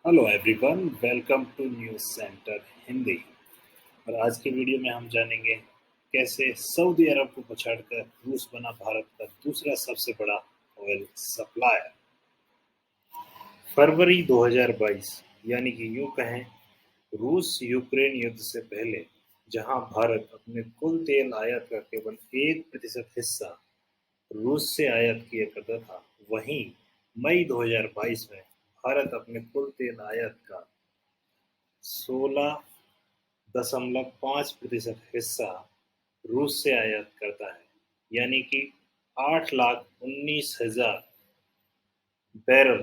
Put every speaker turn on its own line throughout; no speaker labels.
Hello everyone, welcome to news centre Hindi. और आज की वीडियो में हम जानेंगे कैसे सऊदी अरब को पछाड़कर रूस बना भारत का दूसरा सबसे बड़ा ऑयल सप्लायर। फरवरी 2022 यानी कि यूं कहें, रूस यूक्रेन युद्ध से पहले जहां भारत अपने कुल तेल आयात का केवल 1% हिस्सा रूस से आयात किया करता था, वहीं मई 2022 में भारत अपने कुल तेल आयात का 16.5% हिस्सा रूस से आयात करता है, यानी कि 8,19,000 बैरल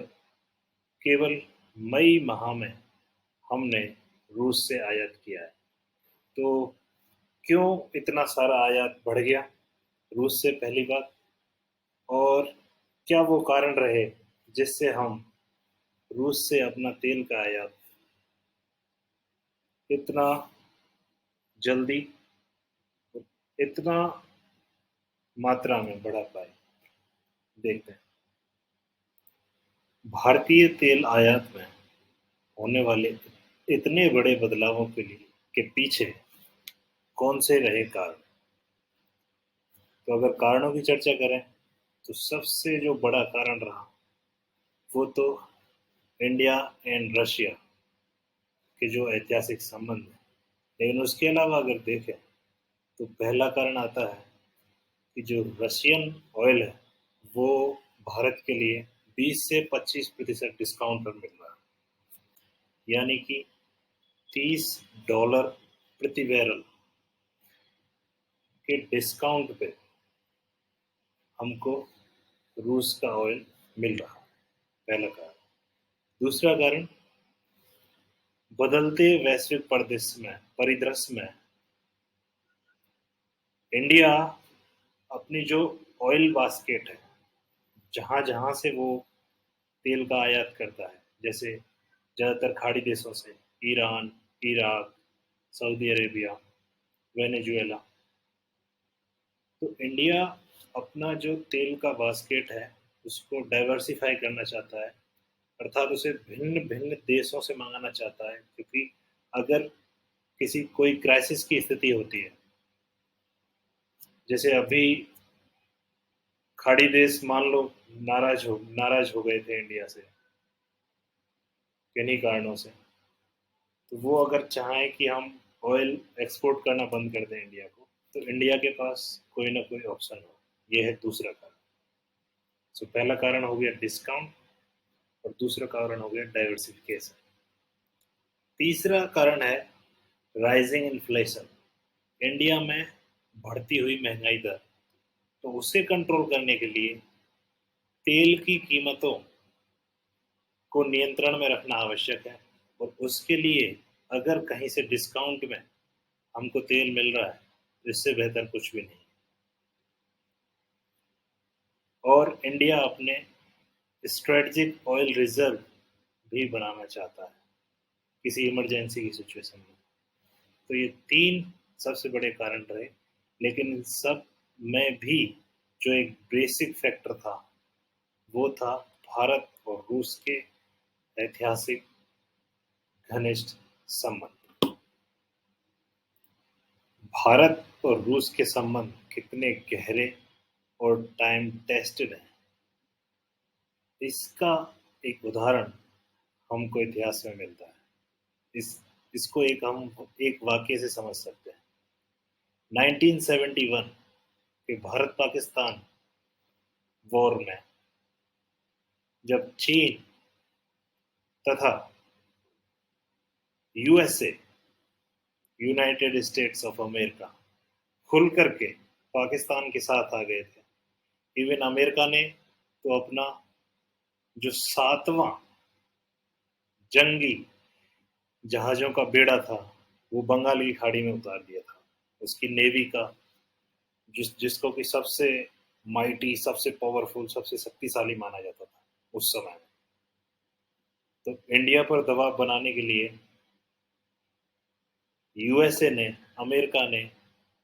केवल मई माह में हमने रूस से आयात किया है। तो क्यों इतना सारा आयात बढ़ गया रूस से, पहली बात। और क्या वो कारण रहे जिससे हम रूस से अपना तेल का आयात इतना जल्दी, इतना मात्रा में बढ़ा पाए। देखते हैं भारतीय तेल आयात में होने वाले इतने बड़े बदलावों के पीछे कौन से रहे कारण। तो अगर कारणों की चर्चा करें तो सबसे जो बड़ा कारण रहा वो तो इंडिया एंड रशिया के जो ऐतिहासिक संबंध है। लेकिन उसके अलावा अगर देखें तो पहला कारण आता है कि जो रशियन ऑयल है वो भारत के लिए 20 से 25% डिस्काउंट पर मिल रहा है, यानी कि $30 प्रति बैरल के डिस्काउंट पे हमको रूस का ऑयल मिल रहा है। पहला कारण। दूसरा कारण, बदलते वैश्विक परिदृश्य में इंडिया अपनी जो ऑयल बास्केट है, जहां जहां से वो तेल का आयात करता है, जैसे ज़्यादातर खाड़ी देशों से, Iran, Iraq, Saudi Arabia, Venezuela. तो इंडिया अपना जो तेल का बास्केट है उसको डाइवर्सिफाई करना चाहता है, अर्थात उसे भिन्न भिन्न देशों से मंगाना चाहता है, क्योंकि अगर कोई क्राइसिस की स्थिति होती है, जैसे अभी खाड़ी देश मान लो नाराज हो गए थे इंडिया से किन्हीं कारणों से, तो वो अगर चाहें कि हम ऑयल एक्सपोर्ट करना बंद कर दें इंडिया को, तो इंडिया के पास कोई ना कोई ऑप्शन हो। ये है दूसरा कारण। सो पहला कारण हो गया डिस्काउंट और दूसरा कारण हो गया डाइवर्सिफिकेशन। तीसरा कारण है राइजिंग इन्फ्लेशन। इंडिया में बढ़ती हुई महंगाई दर, तो उसे कंट्रोल करने के लिए तेल की कीमतों को नियंत्रण में रखना आवश्यक है। और उसके लिए अगर कहीं से डिस्काउंट में हमको तेल मिल रहा है तो इससे बेहतर कुछ भी नहीं। और इंडिया अपने स्ट्रेटजिक ऑयल रिजर्व भी बनाना चाहता है किसी इमरजेंसी की सिचुएशन में। तो ये तीन सबसे बड़े कारण रहे। लेकिन इन सब में भी जो एक बेसिक फैक्टर था वो था भारत और रूस के ऐतिहासिक घनिष्ठ संबंध। भारत और रूस के संबंध कितने गहरे और टाइम टेस्टेड हैं, इसका एक उदाहरण हमको इतिहास में मिलता है। इस इसको हम एक वाक्य से समझ सकते हैं। 1971 के भारत पाकिस्तान वॉर में जब चीन तथा USA, United states of America, खुल करके पाकिस्तान के साथ आ गए थे। इवन अमेरिका ने तो अपना जो 7वां जंगी जहाजों का बेड़ा था वो बंगाल की खाड़ी में उतार दिया था। उसकी नेवी का जिसको कि सबसे माइटी, सबसे पावरफुल, सबसे शक्तिशाली माना जाता था उस समय में। तो इंडिया पर दबाव बनाने के लिए यूएसए ने, अमेरिका ने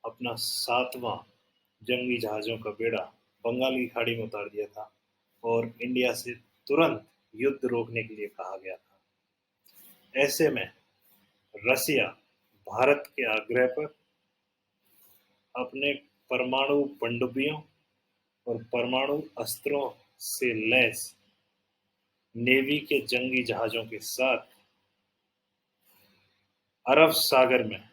अपना 7वां जंगी जहाजों का बेड़ा बंगाल की खाड़ी में उतार दिया था और इंडिया से तुरंत युद्ध रोकने के लिए कहा गया था। ऐसे में रसिया भारत के आग्रह पर अपने परमाणु पनडुब्बियों और परमाणु अस्त्रों से लैस नेवी के जंगी जहाजों के साथ अरब सागर में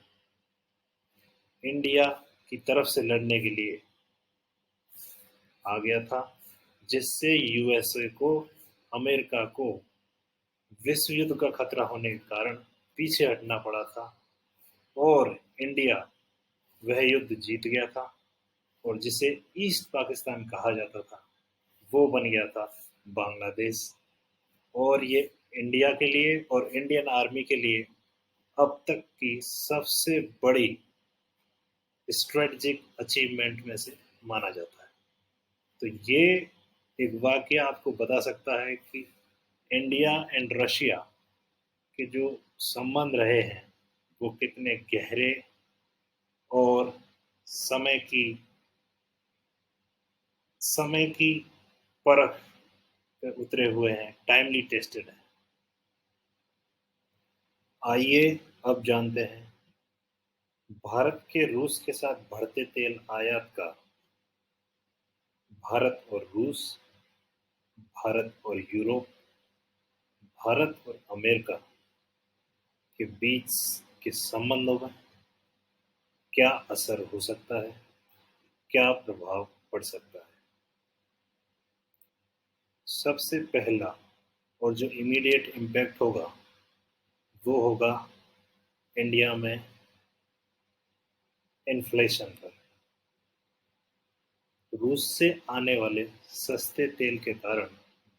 इंडिया की तरफ से लड़ने के लिए आ गया था, जिससे यूएसए को, अमेरिका को विश्व युद्ध का खतरा होने के कारण पीछे हटना पड़ा था और इंडिया वह युद्ध जीत गया था और जिसे ईस्ट पाकिस्तान कहा जाता था वो बन गया था बांग्लादेश। और ये इंडिया के लिए और इंडियन आर्मी के लिए अब तक की सबसे बड़ी स्ट्रेटजिक अचीवमेंट में से माना जाता है। तो ये एक वाकया आपको बता सकता है कि इंडिया एंड रशिया के जो संबंध रहे हैं वो कितने गहरे और समय की समय की परख पे उतरे हुए हैं, टाइमली टेस्टेड है। आइए अब जानते हैं भारत के रूस के साथ बढ़ते तेल आयात का भारत और रूस, भारत और यूरोप, भारत और अमेरिका के बीच के संबंधों में क्या असर हो सकता है, क्या प्रभाव पड़ सकता है। सबसे पहला और जो इमीडिएट इम्पैक्ट होगा वो होगा इंडिया में इन्फ्लेशन पर। रूस से आने वाले सस्ते तेल के कारण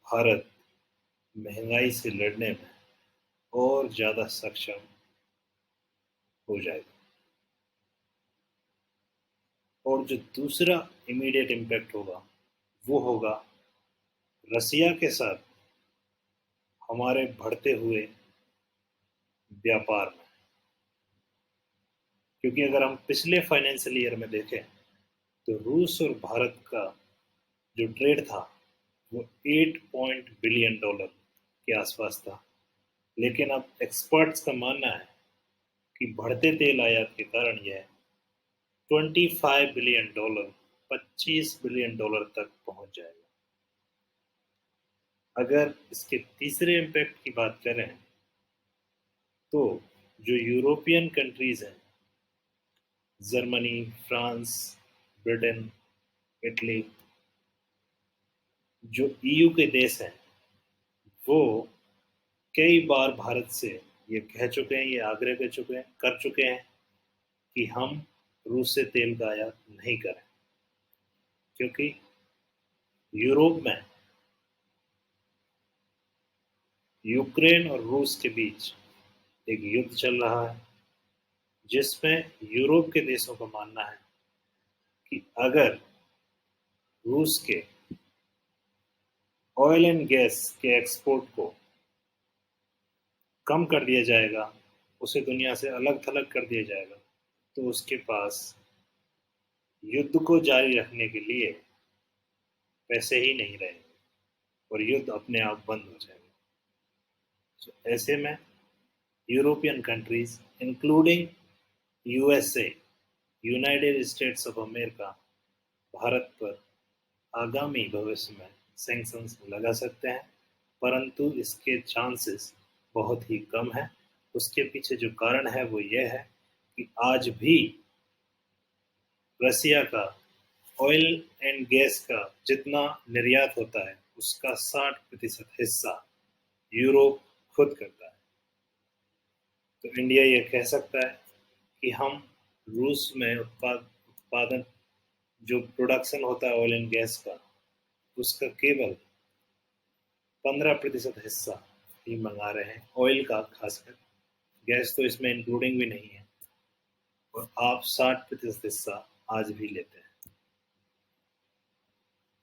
भारत महंगाई से लड़ने में और ज़्यादा सक्षम हो जाएगा। और जो दूसरा इमीडिएट इम्पैक्ट होगा वो होगा रसिया के साथ हमारे बढ़ते हुए व्यापार में। क्योंकि अगर हम पिछले फाइनेंशियल ईयर में देखें तो रूस और भारत का जो ट्रेड था वो 8 पॉइंट बिलियन डॉलर के आसपास था। लेकिन अब एक्सपर्ट्स का मानना है कि बढ़ते तेल आयात के कारण यह 25 बिलियन डॉलर 25 बिलियन डॉलर तक पहुंच जाएगा। अगर इसके तीसरे इम्पैक्ट की बात करें तो जो यूरोपियन कंट्रीज हैं, जर्मनी, फ्रांस, ब्रिटेन, इटली, जो ईयू के देश हैं वो कई बार भारत से ये कह चुके हैं, ये आग्रह कर चुके हैं कि हम रूस से तेल का आयात नहीं करें। क्योंकि यूरोप में यूक्रेन और रूस के बीच एक युद्ध चल रहा है जिसमें यूरोप के देशों का मानना है कि अगर रूस के ऑयल एंड गैस के एक्सपोर्ट को कम कर दिया जाएगा, उसे दुनिया से अलग थलग कर दिया जाएगा, तो उसके पास युद्ध को जारी रखने के लिए पैसे ही नहीं रहेंगे और युद्ध अपने आप बंद हो जाएगा। तो ऐसे में European countries including USA, United states of America, Bharat पर आगामी भविष्य में सैंक्शंस लगा सकते हैं, परंतु इसके चांसेस बहुत ही कम है। उसके पीछे जो कारण है वो ये है कि आज भी रसिया का ऑयल एंड गैस का जितना निर्यात होता है उसका 60% हिस्सा यूरोप खुद करता है। तो इंडिया ये कह सकता है कि हम रूस में उत्पादन जो प्रोडक्शन होता है ऑयल एंड गैस का उसका केवल 15% हिस्सा ही मंगा रहे हैं, ऑयल का खासकर। गैस तो इसमें इंक्लूडिंग भी नहीं है और आप 60% हिस्सा आज भी लेते हैं।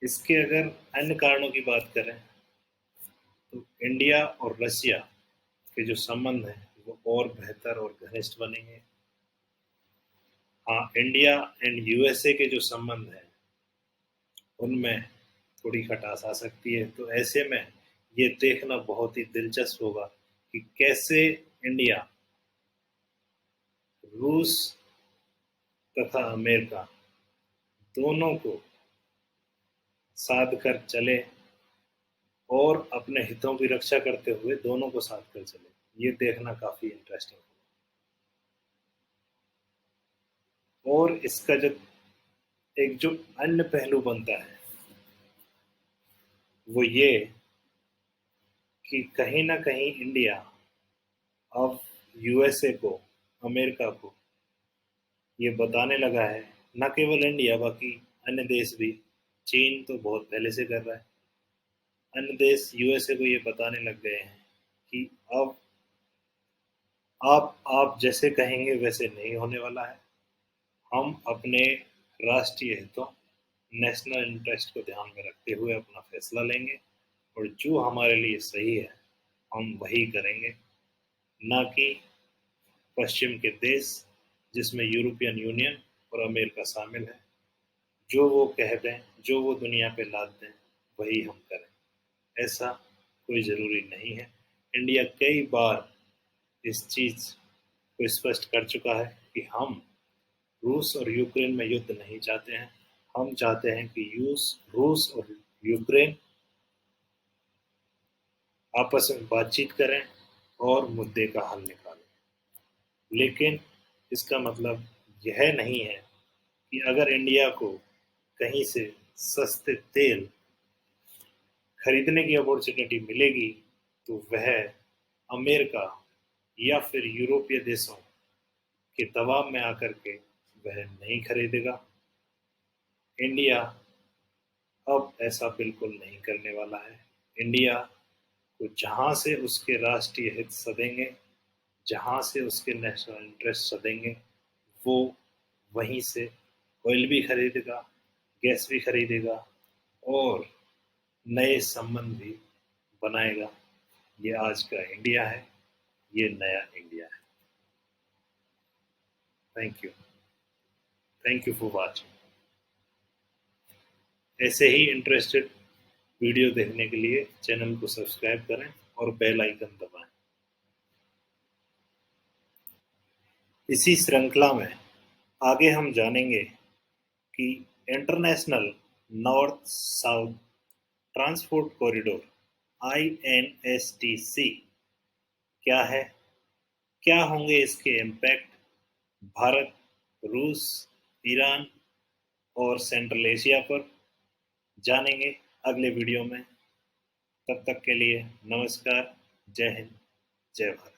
इसके अगर अन्य कारणों की बात करें तो इंडिया और रशिया के जो संबंध हैं वो और बेहतर और घनिष्ठ बनेंगे। हाँ, इंडिया एंड यूएसए के जो संबंध हैं उनमें थोड़ी खटास आ सकती है। तो ऐसे में ये देखना बहुत ही दिलचस्प होगा कि कैसे इंडिया, रूस तथा अमेरिका दोनों को साध कर चले और अपने हितों की रक्षा करते हुए दोनों को साथ कर चले। ये देखना काफी इंटरेस्टिंग है। और इसका जो एक जो अन्य पहलू बनता है वो ये कि कहीं ना कहीं इंडिया अब यूएसए को, अमेरिका को ये बताने लगा है, न केवल इंडिया बाकी अन्य देश भी, चीन तो बहुत पहले से कर रहा है, अन्य देश यूएसए को ये बताने लग गए हैं कि अब आप जैसे कहेंगे वैसे नहीं होने वाला है। हम अपने राष्ट्रीय हितों, नेशनल इंटरेस्ट को ध्यान में रखते हुए अपना फैसला लेंगे और जो हमारे लिए सही है हम वही करेंगे, ना कि पश्चिम के देश जिसमें यूरोपियन यूनियन और अमेरिका शामिल है, जो वो कह दें, जो वो दुनिया पे लाद दें वही हम करें। ऐसा कोई ज़रूरी नहीं है। इंडिया कई बार इस चीज़ को स्पष्ट कर चुका है कि हम रूस और यूक्रेन में युद्ध नहीं चाहते हैं। हम चाहते हैं कि रूस और यूक्रेन आपस में बातचीत करें और मुद्दे का हल निकालें। लेकिन इसका मतलब यह नहीं है कि अगर इंडिया को कहीं से सस्ते तेल खरीदने की अपॉर्चुनिटी मिलेगी तो वह अमेरिका या फिर यूरोपीय देशों के दबाव में आकर के वह नहीं खरीदेगा। इंडिया अब ऐसा बिल्कुल नहीं करने वाला है। इंडिया को जहां से उसके राष्ट्रीय हित सदेंगे, जहां से उसके नेशनल इंटरेस्ट सदेंगे, वो वहीं से ऑयल भी खरीदेगा, गैस भी खरीदेगा और नए संबंध भी बनाएगा। ये आज का इंडिया है, ये नया इंडिया है। Thank you. Thank you for watching. ऐसे ही इंटरेस्टेड वीडियो देखने के लिए चैनल को सब्सक्राइब करें और बेल आइकन दबाएं। इसी श्रृंखला में आगे हम जानेंगे कि international north south transport corridor INSTC क्या है, क्या होंगे इसके इम्पैक्ट भारत, रूस, ईरान और सेंट्रल एशिया पर, जानेंगे अगले वीडियो में। तब तक के लिए नमस्कार, जय हिंद, जय भारत।